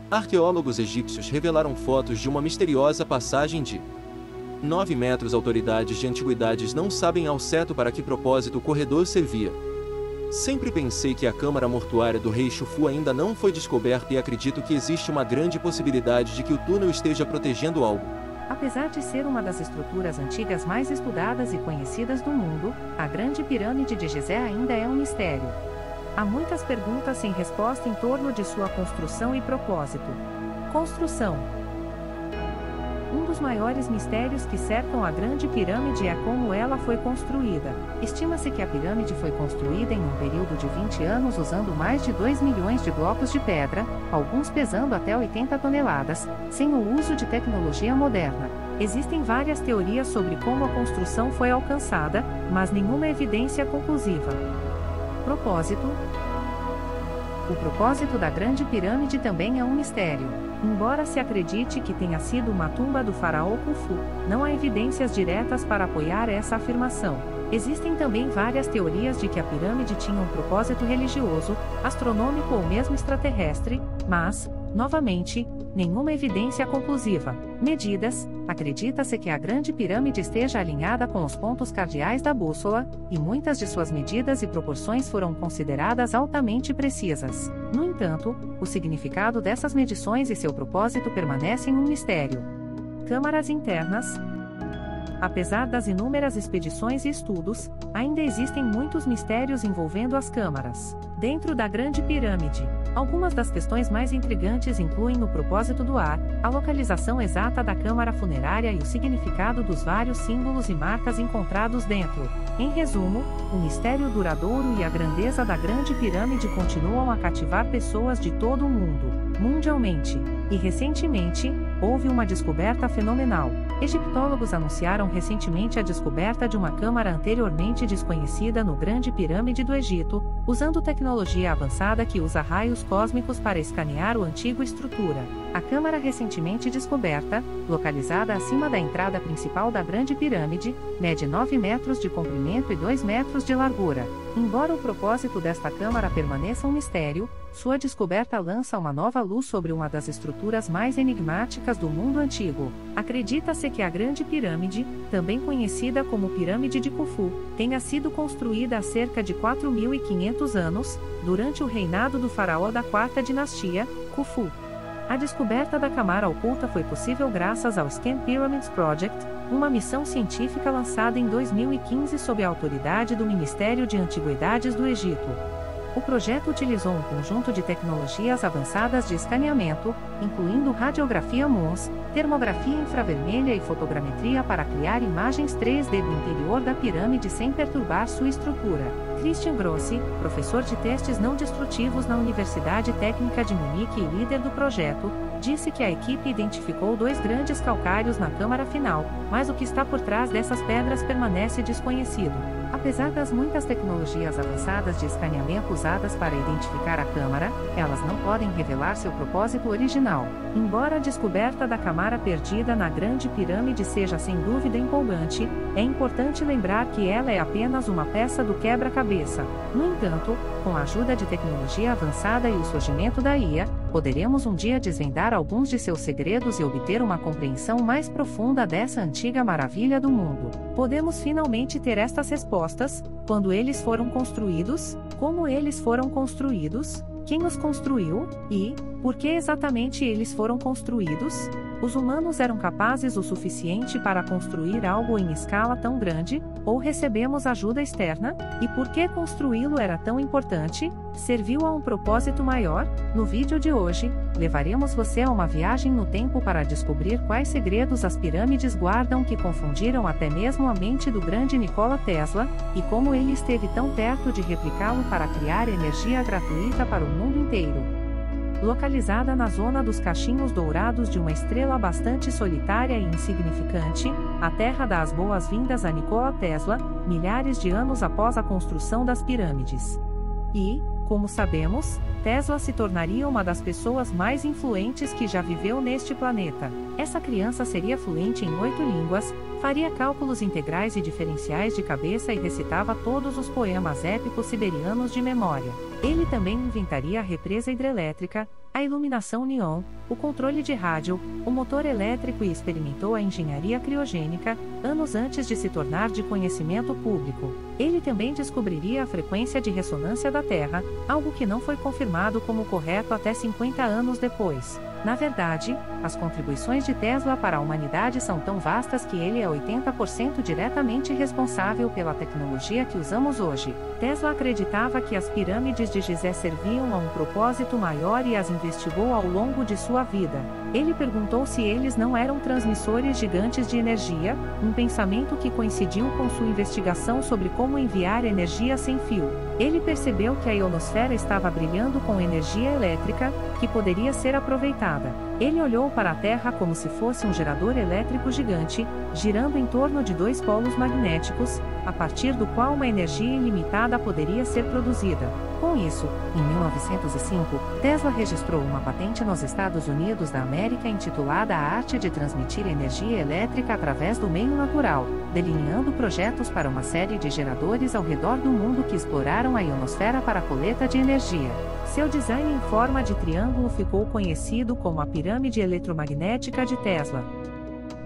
Arqueólogos egípcios revelaram fotos de uma misteriosa passagem de 9 metros. Autoridades de antiguidades não sabem ao certo para que propósito o corredor servia. Sempre pensei que a câmara mortuária do rei Khufu ainda não foi descoberta e acredito que existe uma grande possibilidade de que o túnel esteja protegendo algo. Apesar de ser uma das estruturas antigas mais estudadas e conhecidas do mundo, a Grande Pirâmide de Gizé ainda é um mistério. Há muitas perguntas sem resposta em torno de sua construção e propósito. Construção. Um dos maiores mistérios que cercam a Grande Pirâmide é como ela foi construída. Estima-se que a pirâmide foi construída em um período de 20 anos usando mais de 2 milhões de blocos de pedra, alguns pesando até 80 toneladas, sem o uso de tecnologia moderna. Existem várias teorias sobre como a construção foi alcançada, mas nenhuma evidência conclusiva. Propósito. O propósito da Grande Pirâmide também é um mistério. Embora se acredite que tenha sido uma tumba do faraó Khufu, não há evidências diretas para apoiar essa afirmação. Existem também várias teorias de que a pirâmide tinha um propósito religioso, astronômico ou mesmo extraterrestre, mas, novamente, nenhuma evidência conclusiva. Medidas. Acredita-se que a Grande Pirâmide esteja alinhada com os pontos cardeais da bússola, e muitas de suas medidas e proporções foram consideradas altamente precisas. No entanto, o significado dessas medições e seu propósito permanecem um mistério. Câmaras internas. Apesar das inúmeras expedições e estudos, ainda existem muitos mistérios envolvendo as câmaras. Dentro da Grande Pirâmide, algumas das questões mais intrigantes incluem o propósito do ar, a localização exata da câmara funerária e o significado dos vários símbolos e marcas encontrados dentro. Em resumo, o mistério duradouro e a grandeza da Grande Pirâmide continuam a cativar pessoas de todo o mundo, mundialmente. E recentemente, houve uma descoberta fenomenal. Egiptólogos anunciaram recentemente a descoberta de uma câmara anteriormente desconhecida no Grande Pirâmide do Egito, usando tecnologia avançada que usa raios cósmicos para escanear a antiga estrutura. A câmara recentemente descoberta, localizada acima da entrada principal da Grande Pirâmide, mede 9 metros de comprimento e 2 metros de largura. Embora o propósito desta câmara permaneça um mistério, sua descoberta lança uma nova luz sobre uma das estruturas mais enigmáticas do mundo antigo. Acredita-se que a Grande Pirâmide, também conhecida como Pirâmide de Khufu, tenha sido construída há cerca de 4.500 anos, durante o reinado do faraó da quarta dinastia, Khufu. A descoberta da câmara oculta foi possível graças ao Scan Pyramids Project, uma missão científica lançada em 2015 sob a autoridade do Ministério de Antiguidades do Egito. O projeto utilizou um conjunto de tecnologias avançadas de escaneamento, incluindo radiografia MUOS, termografia infravermelha e fotogrametria para criar imagens 3D do interior da pirâmide sem perturbar sua estrutura. Christian Grossi, professor de testes não destrutivos na Universidade Técnica de Munique e líder do projeto, disse que a equipe identificou 2 grandes calcários na câmara final, mas o que está por trás dessas pedras permanece desconhecido. Apesar das muitas tecnologias avançadas de escaneamento usadas para identificar a câmara, elas não podem revelar seu propósito original. Embora a descoberta da câmara perdida na Grande Pirâmide seja sem dúvida empolgante, é importante lembrar que ela é apenas uma peça do quebra-cabeça. No entanto, com a ajuda de tecnologia avançada e o surgimento da IA, poderemos um dia desvendar alguns de seus segredos e obter uma compreensão mais profunda dessa antiga maravilha do mundo. Podemos finalmente ter estas respostas: quando eles foram construídos, como eles foram construídos, quem os construiu, e por que exatamente eles foram construídos? Os humanos eram capazes o suficiente para construir algo em escala tão grande, ou recebemos ajuda externa? E por que construí-lo era tão importante? Serviu a um propósito maior? No vídeo de hoje, levaremos você a uma viagem no tempo para descobrir quais segredos as pirâmides guardam que confundiram até mesmo a mente do grande Nikola Tesla, e como ele esteve tão perto de replicá-lo para criar energia gratuita para o mundo inteiro. Localizada na zona dos cachinhos dourados de uma estrela bastante solitária e insignificante, a Terra dá as boas-vindas a Nikola Tesla, milhares de anos após a construção das pirâmides. E, Como sabemos, Tesla se tornaria uma das pessoas mais influentes que já viveu neste planeta. Essa criança seria fluente em 8 línguas, faria cálculos integrais e diferenciais de cabeça e recitava todos os poemas épicos siberianos de memória. Ele também inventaria a represa hidrelétrica, a iluminação neon, o controle de rádio, o motor elétrico e experimentou a engenharia criogênica, anos antes de se tornar de conhecimento público. Ele também descobriria a frequência de ressonância da Terra, algo que não foi confirmado como correto até 50 anos depois. Na verdade, as contribuições de Tesla para a humanidade são tão vastas que ele é 80% diretamente responsável pela tecnologia que usamos hoje. Tesla acreditava que as pirâmides de Gizé serviam a um propósito maior e as investigou ao longo de sua vida. Ele perguntou se eles não eram transmissores gigantes de energia, um pensamento que coincidiu com sua investigação sobre como enviar energia sem fio. Ele percebeu que a ionosfera estava brilhando com energia elétrica, que poderia ser aproveitada. Ele olhou para a Terra como se fosse um gerador elétrico gigante, girando em torno de 2 polos magnéticos, a partir do qual uma energia ilimitada poderia ser produzida. Com isso, em 1905, Tesla registrou uma patente nos Estados Unidos da América intitulada A Arte de Transmitir Energia Elétrica através do Meio Natural, delineando projetos para uma série de geradores ao redor do mundo que exploraram a ionosfera para a coleta de energia. Seu design em forma de triângulo ficou conhecido como a pirâmide eletromagnética de Tesla.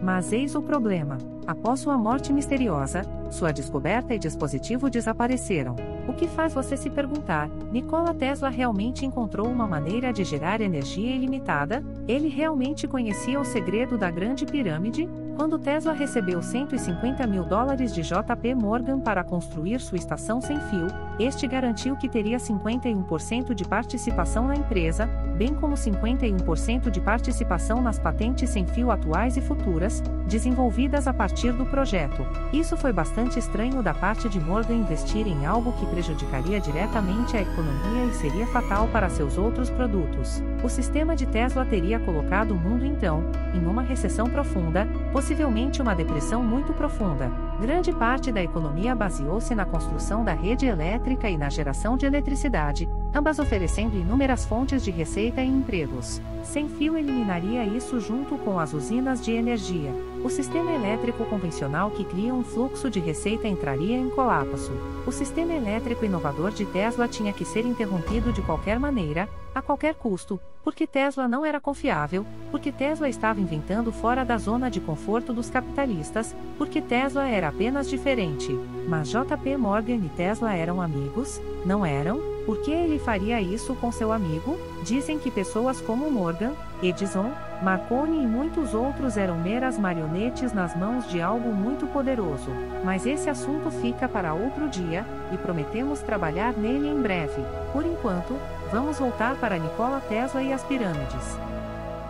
Mas eis o problema. Após sua morte misteriosa, sua descoberta e dispositivo desapareceram. O que faz você se perguntar, Nikola Tesla realmente encontrou uma maneira de gerar energia ilimitada? Ele realmente conhecia o segredo da Grande Pirâmide? Quando Tesla recebeu $150 mil de JP Morgan para construir sua estação sem fio, este garantiu que teria 51% de participação na empresa, bem como 51% de participação nas patentes sem fio atuais e futuras, desenvolvidas a partir do projeto. Isso foi bastante estranho da parte de Morgan investir em algo que prejudicaria diretamente a economia e seria fatal para seus outros produtos. O sistema de Tesla teria colocado o mundo então, em uma recessão profunda, possivelmente uma depressão muito profunda. Grande parte da economia baseou-se na construção da rede elétrica e na geração de eletricidade, ambas oferecendo inúmeras fontes de receita e empregos. Sem fio eliminaria isso junto com as usinas de energia. O sistema elétrico convencional que cria um fluxo de receita entraria em colapso. O sistema elétrico inovador de Tesla tinha que ser interrompido de qualquer maneira, a qualquer custo, porque Tesla não era confiável, porque Tesla estava inventando fora da zona de conforto dos capitalistas, porque Tesla era apenas diferente. Mas JP Morgan e Tesla eram amigos? Não eram? Por que ele faria isso com seu amigo? Dizem que pessoas como Morgan, Edison, Marconi e muitos outros eram meras marionetes nas mãos de algo muito poderoso. Mas esse assunto fica para outro dia, e prometemos trabalhar nele em breve. Por enquanto, vamos voltar para Nikola Tesla e as pirâmides.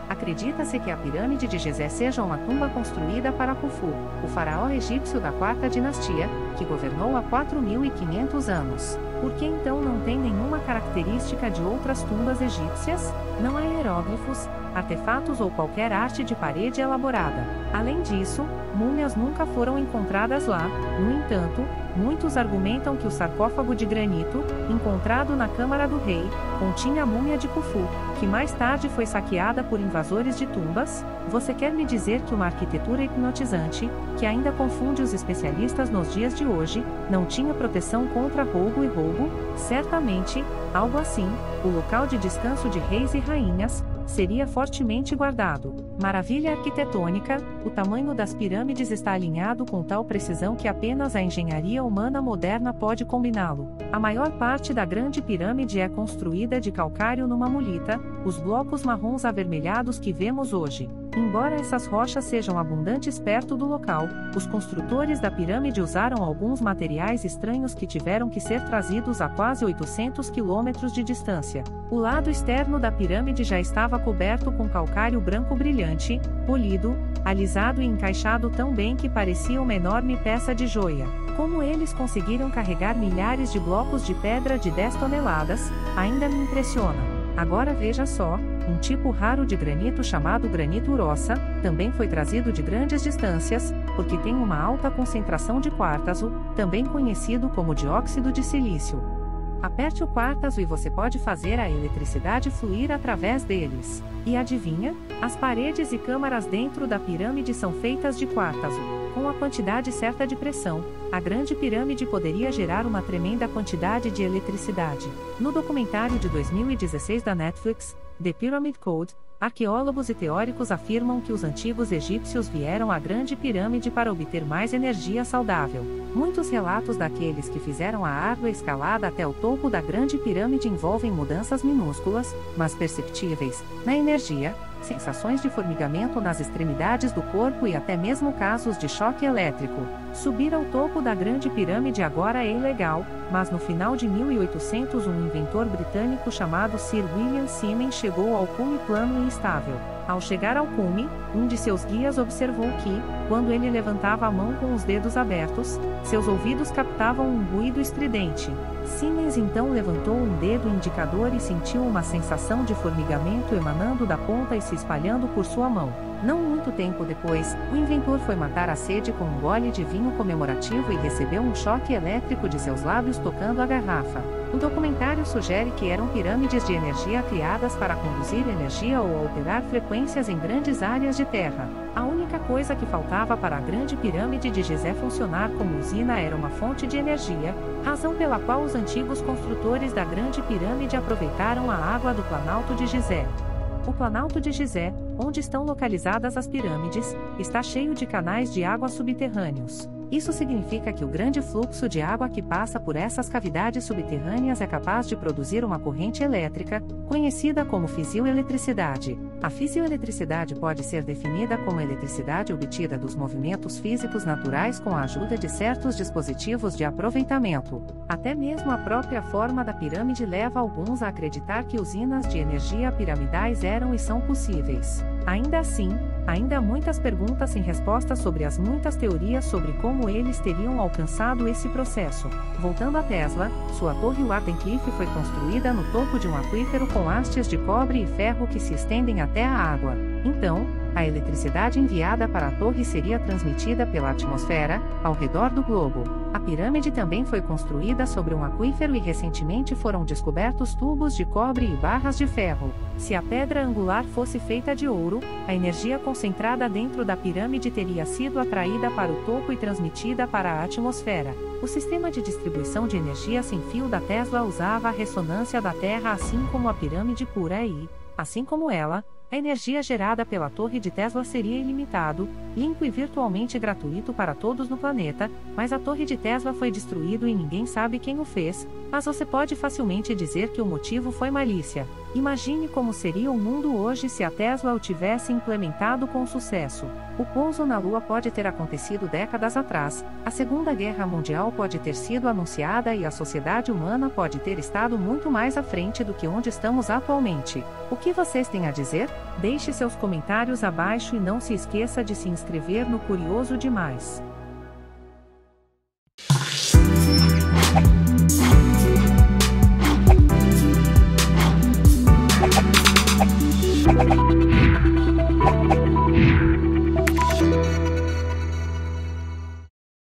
Acredita-se que a pirâmide de Gizé seja uma tumba construída para Khufu, o faraó egípcio da 4ª dinastia, que governou há 4.500 anos. Por que então não tem nenhuma característica de outras tumbas egípcias? Não há hieróglifos, artefatos ou qualquer arte de parede elaborada. Além disso, múmias nunca foram encontradas lá. No entanto, muitos argumentam que o sarcófago de granito, encontrado na Câmara do Rei, continha a múmia de Khufu, que mais tarde foi saqueada por invasores de tumbas. Você quer me dizer que uma arquitetura hipnotizante, que ainda confunde os especialistas nos dias de hoje, não tinha proteção contra roubo e roubo? Certamente, algo assim, o local de descanso de reis e rainhas, seria fortemente guardado. Maravilha arquitetônica, o tamanho das pirâmides está alinhado com tal precisão que apenas a engenharia humana moderna pode combiná-lo. A maior parte da Grande Pirâmide é construída de calcário numa mulita, os blocos marrons avermelhados que vemos hoje. Embora essas rochas sejam abundantes perto do local, os construtores da pirâmide usaram alguns materiais estranhos que tiveram que ser trazidos a quase 800 quilômetros de distância. O lado externo da pirâmide já estava coberto com calcário branco brilhante, polido, alisado e encaixado tão bem que parecia uma enorme peça de joia. Como eles conseguiram carregar milhares de blocos de pedra de 10 toneladas, ainda me impressiona. Agora veja só, um tipo raro de granito chamado granito roça, também foi trazido de grandes distâncias, porque tem uma alta concentração de quartzo, também conhecido como dióxido de silício. Aperte o quartzo e você pode fazer a eletricidade fluir através deles. E adivinha? As paredes e câmaras dentro da pirâmide são feitas de quartzo. Com a quantidade certa de pressão, a Grande Pirâmide poderia gerar uma tremenda quantidade de eletricidade. No documentário de 2016 da Netflix, The Pyramid Code, arqueólogos e teóricos afirmam que os antigos egípcios vieram à Grande Pirâmide para obter mais energia saudável. Muitos relatos daqueles que fizeram a árdua escalada até o topo da Grande Pirâmide envolvem mudanças minúsculas, mas perceptíveis, na energia, sensações de formigamento nas extremidades do corpo e até mesmo casos de choque elétrico. Subir ao topo da Grande Pirâmide agora é ilegal, mas no final de 1800 um inventor britânico chamado Sir William Siemens chegou ao cume plano e estável. Ao chegar ao cume, um de seus guias observou que, quando ele levantava a mão com os dedos abertos, seus ouvidos captavam um ruído estridente. Siemens então levantou um dedo indicador e sentiu uma sensação de formigamento emanando da ponta e se espalhando por sua mão. Não muito tempo depois, o inventor foi matar a sede com um gole de vinho comemorativo e recebeu um choque elétrico de seus lábios tocando a garrafa. O documentário sugere que eram pirâmides de energia criadas para conduzir energia ou alterar frequências em grandes áreas de terra. A única coisa que faltava para a Grande Pirâmide de Gizé funcionar como usina era uma fonte de energia, razão pela qual os antigos construtores da Grande Pirâmide aproveitaram a água do Planalto de Gizé. O Planalto de Gizé, onde estão localizadas as pirâmides, está cheio de canais de água subterrâneos. Isso significa que o grande fluxo de água que passa por essas cavidades subterrâneas é capaz de produzir uma corrente elétrica, conhecida como fisioeletricidade. A fisioeletricidade pode ser definida como eletricidade obtida dos movimentos físicos naturais com a ajuda de certos dispositivos de aproveitamento. Até mesmo a própria forma da pirâmide leva alguns a acreditar que usinas de energia piramidais eram e são possíveis. Ainda assim, ainda há muitas perguntas sem resposta sobre as muitas teorias sobre como eles teriam alcançado esse processo. Voltando a Tesla, sua torre Wardenclyffe foi construída no topo de um aquífero com hastes de cobre e ferro que se estendem até a água. Então, a eletricidade enviada para a torre seria transmitida pela atmosfera, ao redor do globo. A pirâmide também foi construída sobre um aquífero e recentemente foram descobertos tubos de cobre e barras de ferro. Se a pedra angular fosse feita de ouro, a energia concentrada dentro da pirâmide teria sido atraída para o topo e transmitida para a atmosfera. O sistema de distribuição de energia sem fio da Tesla usava a ressonância da Terra assim como a pirâmide pura e, assim como ela, a energia gerada pela torre de Tesla seria ilimitado, limpo e virtualmente gratuito para todos no planeta, mas a torre de Tesla foi destruída e ninguém sabe quem o fez, mas você pode facilmente dizer que o motivo foi malícia. Imagine como seria o mundo hoje se a Tesla o tivesse implementado com sucesso. O pouso na Lua pode ter acontecido décadas atrás, a Segunda Guerra Mundial pode ter sido anunciada e a sociedade humana pode ter estado muito mais à frente do que onde estamos atualmente. O que vocês têm a dizer? Deixe seus comentários abaixo e não se esqueça de se inscrever no Curioso Demais.